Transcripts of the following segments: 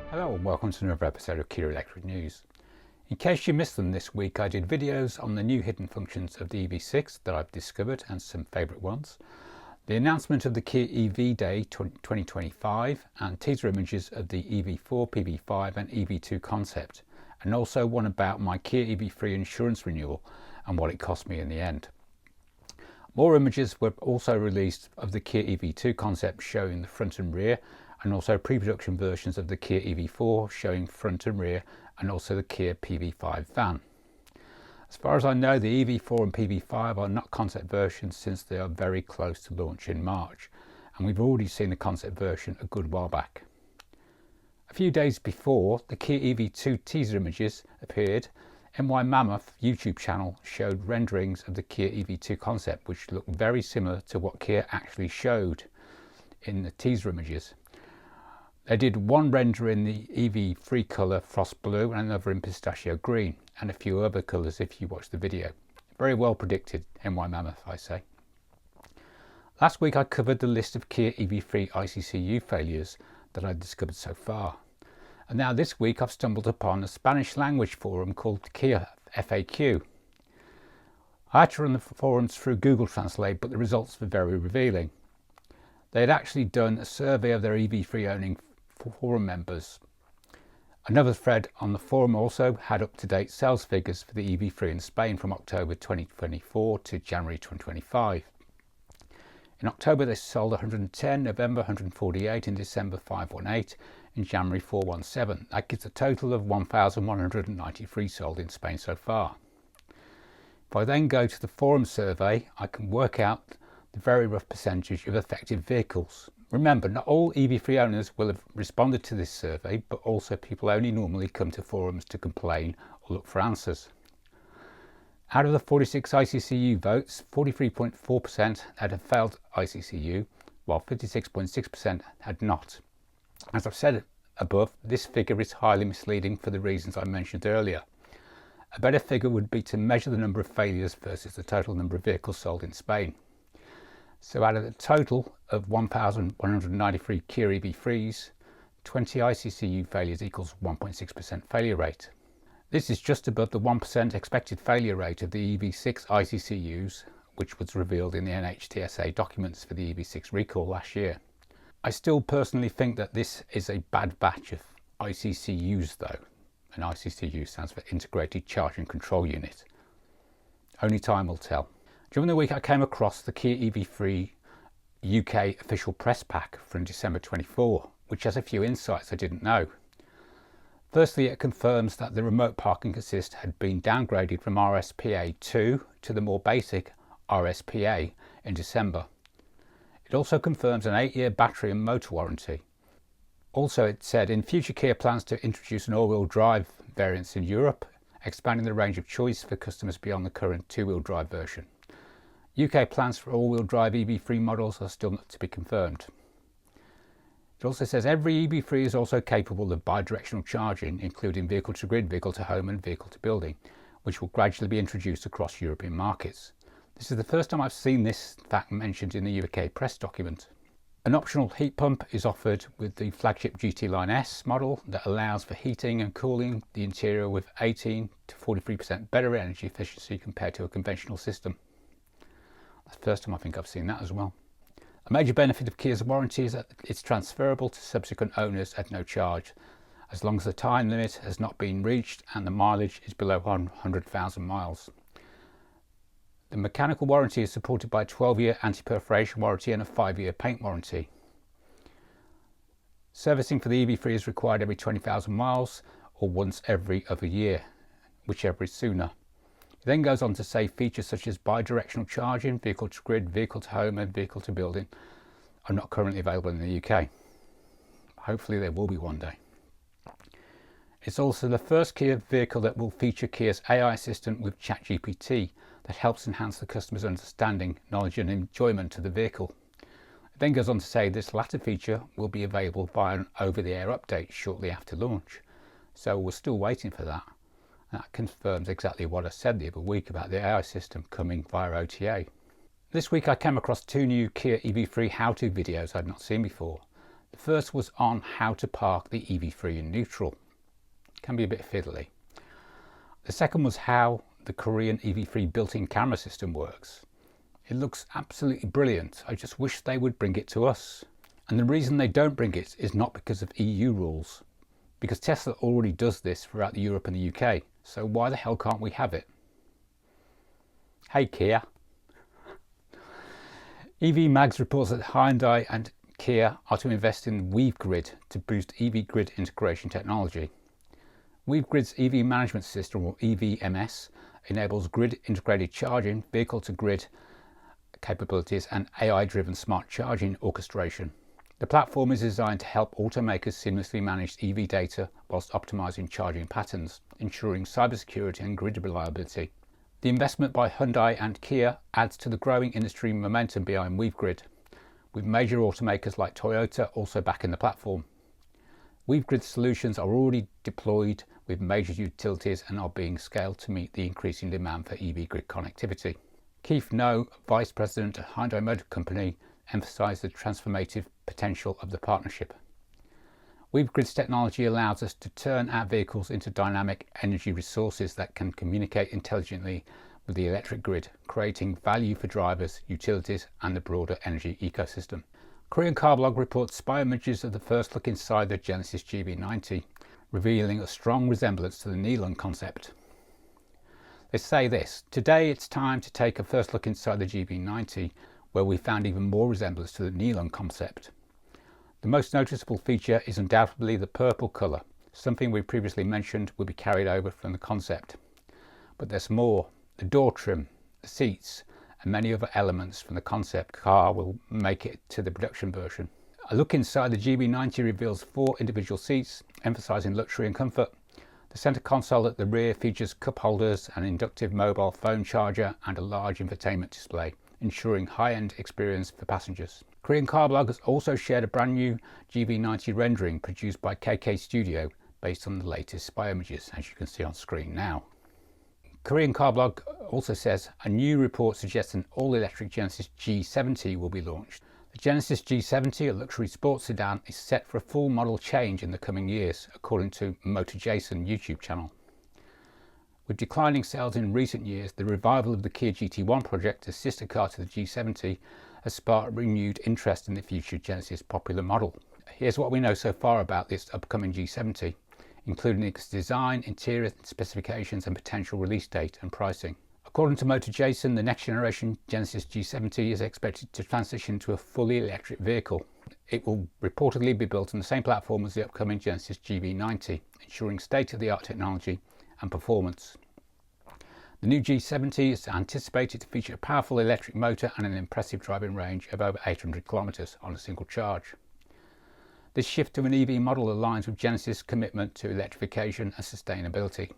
Hello and welcome to another episode of Kia Electric News. In case you missed them this week, I did videos on the new hidden functions of the EV6 that I've discovered and some favourite ones, the announcement of the Kia EV Day 2025 and teaser images of the EV4 PV5 and EV2 concept, and also one about my Kia EV3 insurance renewal and what it cost me in the end. More images were also released of the Kia EV2 concept showing the front and rear, and also pre-production versions of the Kia EV4 showing front and rear, and also the Kia PV5 van. As far as I know, the EV4 and PV5 are not concept versions since they are very close to launch in March, and we've already seen the concept version a good while back. A few days before the Kia EV2 teaser images appeared, Mammoth YouTube channel showed renderings of the Kia EV2 concept which looked very similar to what Kia actually showed in the teaser images. They did one render in the EV3 colour frost blue and another in pistachio green, and a few other colours if you watch the video. Very well predicted, Mammoth, I say. Last week I covered the list of Kia EV3 ICCU failures that I'd discovered so far. And now this week I've stumbled upon a Spanish language forum called Kia FAQ. I had to run the forums through Google Translate, but the results were very revealing. They had actually done a survey of their EV3 owning forum members. Another thread on the forum also had up-to-date sales figures for the EV3 in Spain from October 2024 to January 2025. In October they sold 110, November 148, in December 518, in January 417. That gives a total of 1,193 sold in Spain so far. If I then go to the forum survey, I can work out the very rough percentage of effective vehicles. Remember, not all EV3 owners will have responded to this survey, but also people only normally come to forums to complain or look for answers. Out of the 46 ICCU votes, 43.4% had a failed ICCU, while 56.6% had not. As I've said above, this figure is highly misleading for the reasons I mentioned earlier. A better figure would be to measure the number of failures versus the total number of vehicles sold in Spain. So out of the total of 1,193 Kia EV3s, 20 ICCU failures equals 1.6% failure rate. This is just above the 1% expected failure rate of the EV6 ICCUs, which was revealed in the NHTSA documents for the EV6 recall last year. I still personally think that this is a bad batch of ICCUs though, and ICCU stands for Integrated Charge and Control Unit. Only time will tell. During the week I came across the Kia EV3 UK official press pack from December 24, which has a few insights I didn't know. Firstly, it confirms that the remote parking assist had been downgraded from RSPA 2 to the more basic RSPA in December. It also confirms an 8-year battery and motor warranty. Also, it said in future Kia plans to introduce an all-wheel drive variants in Europe, expanding the range of choice for customers beyond the current two-wheel drive version. UK plans for all-wheel drive EV3 models are still not to be confirmed. It also says every EV3 is also capable of bi-directional charging, including vehicle-to-grid, vehicle-to-home and vehicle-to-building, which will gradually be introduced across European markets. This is the first time I've seen this fact mentioned in the UK press document. An optional heat pump is offered with the flagship GT Line S model that allows for heating and cooling the interior with 18 to 43% better energy efficiency compared to a conventional system. That's the first time I think I've seen that as well. A major benefit of Kia's warranty is that it's transferable to subsequent owners at no charge, as long as the time limit has not been reached and the mileage is below 100,000 miles. The mechanical warranty is supported by a 12-year anti-perforation warranty and a 5-year paint warranty. Servicing for the EV3 is required every 20,000 miles or once every other year, whichever is sooner. It then goes on to say features such as bi-directional charging, vehicle-to-grid, vehicle-to-home and vehicle-to-building are not currently available in the UK. Hopefully they will be one day. It's also the first Kia vehicle that will feature Kia's AI assistant with ChatGPT that helps enhance the customer's understanding, knowledge and enjoyment of the vehicle. It then goes on to say this latter feature will be available via an over-the-air update shortly after launch. So we're still waiting for that. That confirms exactly what I said the other week about the AI system coming via OTA. This week I came across two new Kia EV3 how-to videos I'd not seen before. The The first was on how to park the EV3 in neutral. It can be a bit fiddly. The second was how the Korean EV3 built-in camera system works. It looks absolutely brilliant. I just wish they would bring it to us. And the reason they don't bring it is not because of EU rules, because Tesla already does this throughout Europe and the UK. So why the hell can't we have it? Hey Kia. EVMagz reports that Hyundai and Kia are to invest in Weavegrid to boost EV grid integration technology. Weavegrid's EV management system, or EVMS, enables grid integrated charging, vehicle to grid capabilities and AI-driven smart charging orchestration. The platform is designed to help automakers seamlessly manage EV data whilst optimizing charging patterns, ensuring cybersecurity and grid reliability. The investment by Hyundai and Kia adds to the growing industry momentum behind Weavegrid, with major automakers like Toyota also backing the platform. Weavegrid solutions are already deployed with major utilities and are being scaled to meet the increasing demand for EV grid connectivity. Keith No, Vice President at Hyundai Motor Company, emphasised the transformative potential of the partnership. Weavegrid's technology allows us to turn our vehicles into dynamic energy resources that can communicate intelligently with the electric grid, creating value for drivers, utilities and the broader energy ecosystem. Korean Carblog reports spy images of the first look inside the Genesis GV90, revealing a strong resemblance to the Neon concept. They say this: today it's time to take a first look inside the GV90, where we found even more resemblance to the Neon concept. The most noticeable feature is undoubtedly the purple colour, something we previously mentioned would be carried over from the concept. But there's more. The door trim, the seats and many other elements from the concept car will make it to the production version. A look inside the GV90 reveals 4 individual seats, emphasising luxury and comfort. The centre console at the rear features cup holders, an inductive mobile phone charger and a large infotainment display, ensuring high-end experience for passengers. Korean Carblog has also shared a brand new GV90 rendering produced by KK Studio based on the latest spy images, as you can see on screen now. Korean Carblog also says a new report suggests an all-electric Genesis G70 will be launched. The Genesis G70, a luxury sports sedan, is set for a full model change in the coming years, according to Motor Jason YouTube channel. With declining sales in recent years, the revival of the Kia GT1 project, a sister car to the G70, has sparked renewed interest in the future Genesis popular model. Here's what we know so far about this upcoming G70, including its design, interior specifications and potential release date and pricing. According to Motor Jason, the next generation Genesis G70 is expected to transition to a fully electric vehicle. It will reportedly be built on the same platform as the upcoming Genesis GV90, ensuring state-of-the-art technology and performance. The new G70 is anticipated to feature a powerful electric motor and an impressive driving range of over 800 kilometres on a single charge. This shift to an EV model aligns with Genesis' commitment to electrification and sustainability.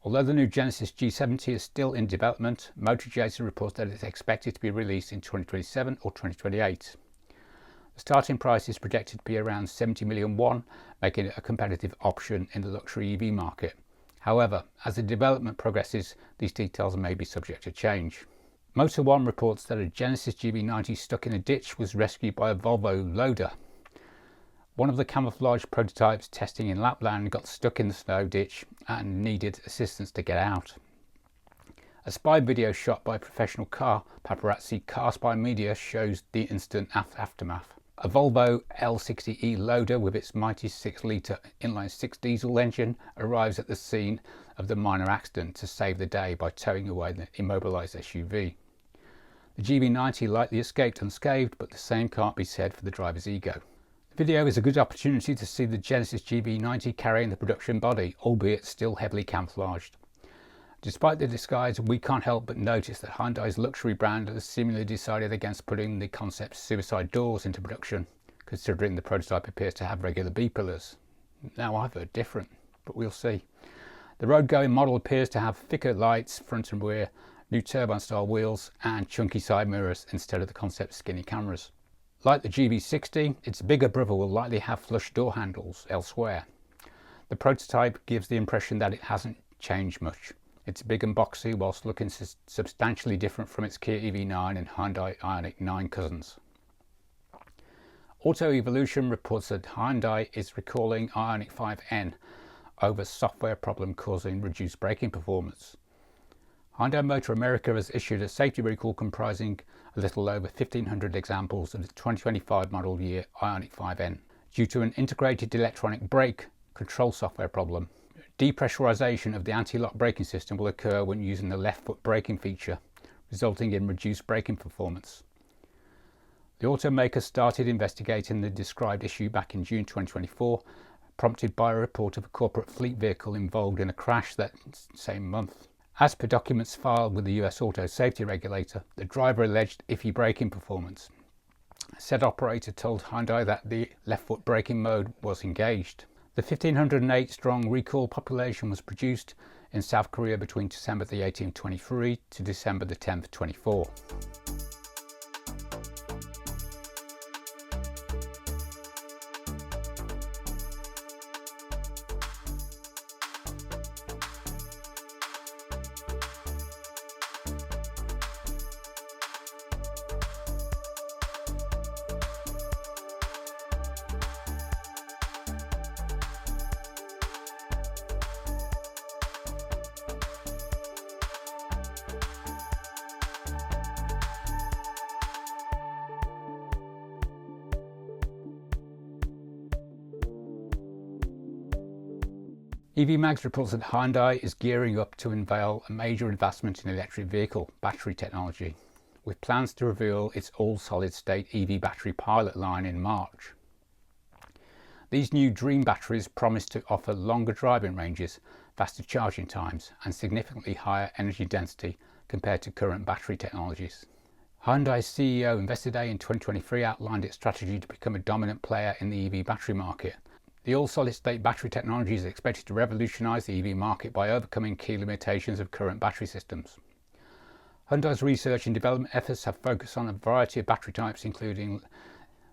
Although the new Genesis G70 is still in development, Motor Jason reports that it's expected to be released in 2027 or 2028. The starting price is projected to be around 70 million won, making it a competitive option in the luxury EV market. However, as the development progresses, these details may be subject to change. Motor One reports that a Genesis GV90 stuck in a ditch was rescued by a Volvo Loader. One of the camouflage prototypes testing in Lapland got stuck in the snow ditch and needed assistance to get out. A spy video shot by professional car paparazzi Car Spy Media shows the instant aftermath. A Volvo L60E Loader with its mighty 6-litre inline-6 diesel engine arrives at the scene of the minor accident to save the day by towing away the immobilised SUV. The GV90 likely escaped unscathed, but the same can't be said for the driver's ego. The video is a good opportunity to see the Genesis GV90 carrying the production body, albeit still heavily camouflaged. Despite the disguise, we can't help but notice that Hyundai's luxury brand has seemingly decided against putting the concept's suicide doors into production, considering the prototype appears to have regular B-pillars. Now I've heard different, but we'll see. The road-going model appears to have thicker lights, front and rear, new turbine-style wheels and chunky side mirrors instead of the concept's skinny cameras. Like the GV60, its bigger brother will likely have flush door handles elsewhere. The prototype gives the impression that it hasn't changed much. It's big and boxy whilst looking substantially different from its Kia EV9 and Hyundai Ioniq 9 cousins. Auto Evolution reports that Hyundai is recalling Ioniq 5N over software problem causing reduced braking performance. Hyundai Motor America has issued a safety recall comprising a little over 1,500 examples of the 2025 model year Ioniq 5N due to an integrated electronic brake control software problem. Depressurization of the anti-lock braking system will occur when using the left foot braking feature, resulting in reduced braking performance. The automaker started investigating the described issue back in June 2024, prompted by a report of a corporate fleet vehicle involved in a crash that same month. As per documents filed with the US Auto Safety Regulator, the driver alleged iffy braking performance. Said operator told Hyundai that the left foot braking mode was engaged. The 1,508 strong recall population was produced in South Korea between December the 18th, 23 to December the 10th, 24. EVMagz reports that Hyundai is gearing up to unveil a major investment in electric vehicle battery technology, with plans to reveal its all-solid state EV battery pilot line in March. These new Dream batteries promise to offer longer driving ranges, faster charging times and significantly higher energy density compared to current battery technologies. Hyundai's CEO Investor Day in 2023 outlined its strategy to become a dominant player in the EV battery market. The all-solid-state battery technology is expected to revolutionise the EV market by overcoming key limitations of current battery systems. Hyundai's research and development efforts have focused on a variety of battery types including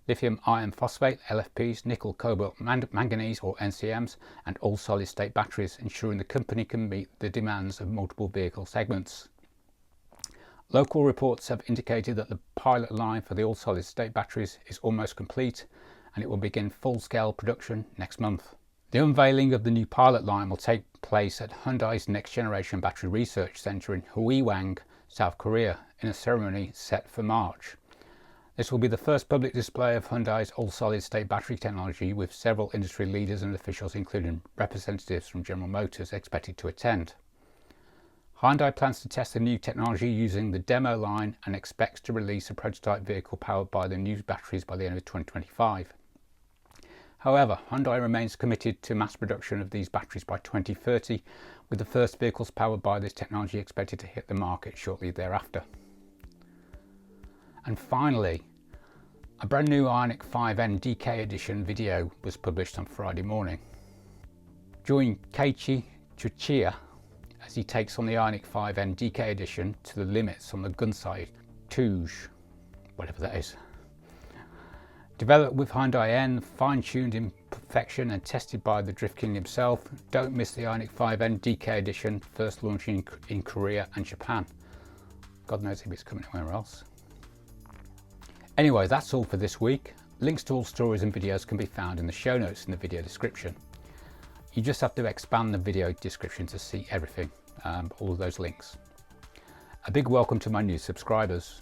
lithium iron phosphate, LFPs, nickel, cobalt, manganese or NCMs and all-solid-state batteries, ensuring the company can meet the demands of multiple vehicle segments. Local reports have indicated that the pilot line for the all-solid-state batteries is almost complete, and it will begin full-scale production next month. The unveiling of the new pilot line will take place at Hyundai's Next Generation Battery Research Centre in Huiwang, South Korea, in a ceremony set for March. This will be the first public display of Hyundai's all-solid-state battery technology, with several industry leaders and officials including representatives from General Motors expected to attend. Hyundai plans to test the new technology using the demo line and expects to release a prototype vehicle powered by the new batteries by the end of 2025. However, Hyundai remains committed to mass production of these batteries by 2030, with the first vehicles powered by this technology expected to hit the market shortly thereafter. And finally, a brand new Ioniq 5N DK edition video was published on Friday morning. Join Keiichi Tsuchiya as he takes on the Ioniq 5N DK edition to the limits on the gun sight, Touge, whatever that is. Developed with Hyundai N, fine-tuned in perfection and tested by the Drift King himself, don't miss the Ioniq 5N DK edition, first launching in Korea and Japan. God knows if it's coming anywhere else. Anyway, that's all for this week. Links to all stories and videos can be found in the show notes in the video description. You just have to expand the video description to see everything, all of those links. A big welcome to my new subscribers.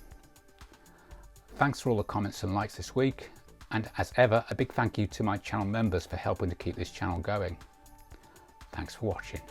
Thanks for all the comments and likes this week. And as ever, a big thank you to my channel members for helping to keep this channel going. Thanks for watching.